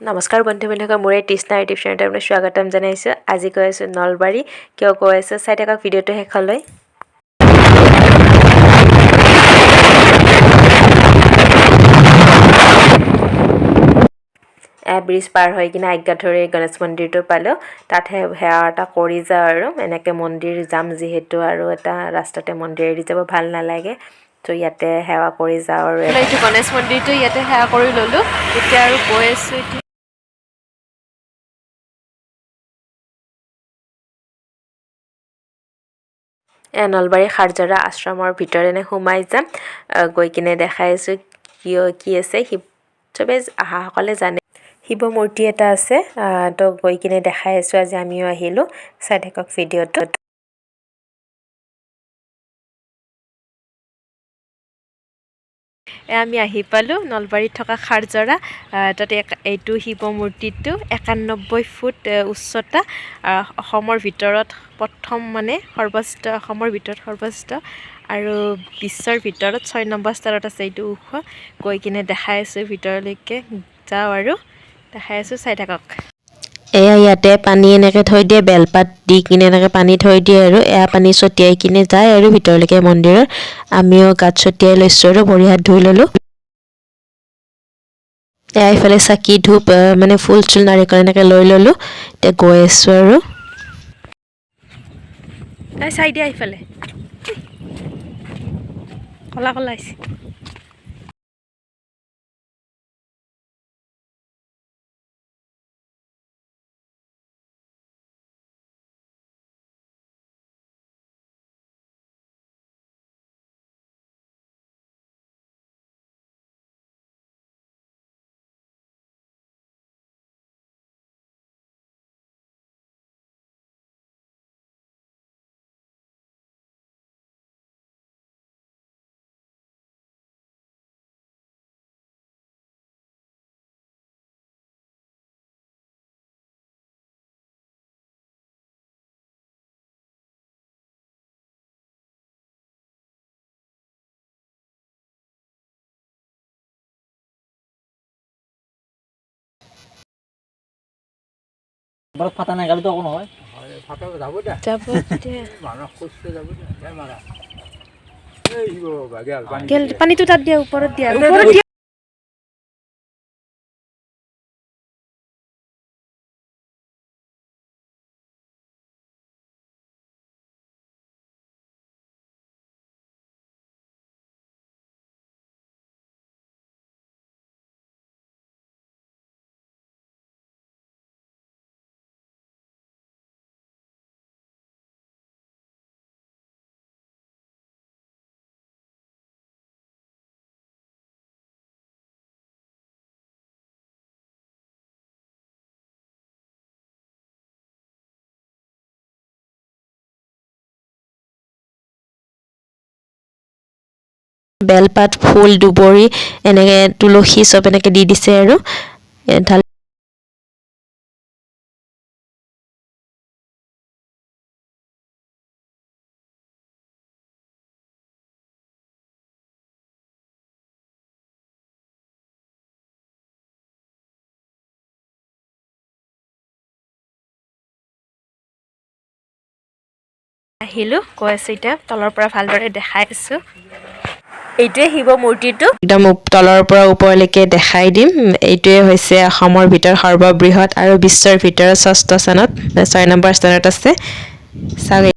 নমস্কাৰ বন্ধু-বান্ধৱীসকল, মোৰ এই তৃষ্ণা ইউটিউব চেনেলটোত আপোনাক স্বাগতম জনাইছোঁ। আজি গৈ আছোঁ নলবাৰী। কিয় গৈ আছোঁ চাই থাকক ভিডিঅ'টো শেষলৈ। ব্ৰিজ পাৰ হৈ কিনে আজ্ঞাধৰি গণেশ মন্দিৰটো পালোঁ। তাত সেৱা এটা কৰি যাওঁ আৰু এনেকৈ মন্দিৰ যাম যিহেতু আৰু এটা ৰাস্তাতে মন্দিৰ এৰি যাব ভাল নালাগে। তো ইয়াতে সেৱা কৰি যাওঁ আৰু এইটো গণেশ মন্দিৰটো ইয়াতে সেৱা কৰি ল'লোঁ। এতিয়া আৰু গৈ আছোঁ এতিয়া নলবাৰী সাৰজৰা আশ্ৰমৰ ভিতৰেনে সোমাই যাম। গৈ কিনে দেখাই আছোঁ কি আছে। চবেই অহাসকলে জানে শিৱ মূৰ্তি এটা আছে। তো গৈ কিনে দেখাই আছোঁ। আজি আমিও আহিলোঁ, চাই থাকক ভিডিঅ'টোত। আমি আহি পালোঁ নলবাৰীত থকা সাৰজৰা। তাতে এইটো শিৱ মূৰ্তিটো 91 ফুট উচ্চতা। অসমৰ ভিতৰত প্ৰথম অসমৰ ভিতৰত সৰ্বোচ্চ আৰু বিশ্বৰ ভিতৰত 6 নম্বৰ স্থানত আছে এইটো ওখ। গৈ কিনে দেখাই আছোঁ, ভিতৰলৈকে যাওঁ আৰু দেখাই আছোঁ, চাই থাকক। এয়া ইয়াতে পানী এনেকৈ থৈ দিয়ে, বেলপাত দি কিনে এনেকৈ পানী থৈ দিয়ে আৰু এয়া পানী ছটিয়াই কিনে যায় আৰু ভিতৰলৈকে মন্দিৰৰ। আমিও গাত ছটিয়াই লৈছোঁ আৰু ভৰি হাত ধুই ল'লোঁ। এয়া এইফালে চাকি ধূপ ফুল চুল নাৰিকল এনেকৈ লৈ ল'লোঁ। এতিয়া গৈ আছোঁ আৰু চাই দিয়া এইফালে কলা আহিছে। ফাটা নাই গালিতো একো নহয়। যাব দে, পানীটো তাত দিয়া, ওপৰত দিয়া। বেলপাত, ফুল, দুবৰি এনেকৈ তুলসী চব এনেকৈ দি দিছে আৰু আহিলোঁ। কৈ আছোঁ এতিয়া তলৰ পৰা ভালদৰে দেখাই আছোঁ। এইটোৱে শিৱ মূৰ্তিটো একদম তলৰ পৰা ওপৰলৈকে দেখাই দিম। এইটোৱে হৈছে অসমৰ ভিতৰত সৰ্ববৃহৎ আৰু বিশ্বৰ ভিতৰত 6ষ্ঠ স্থানত 6 নম্বৰ স্থানত আছে। চাওক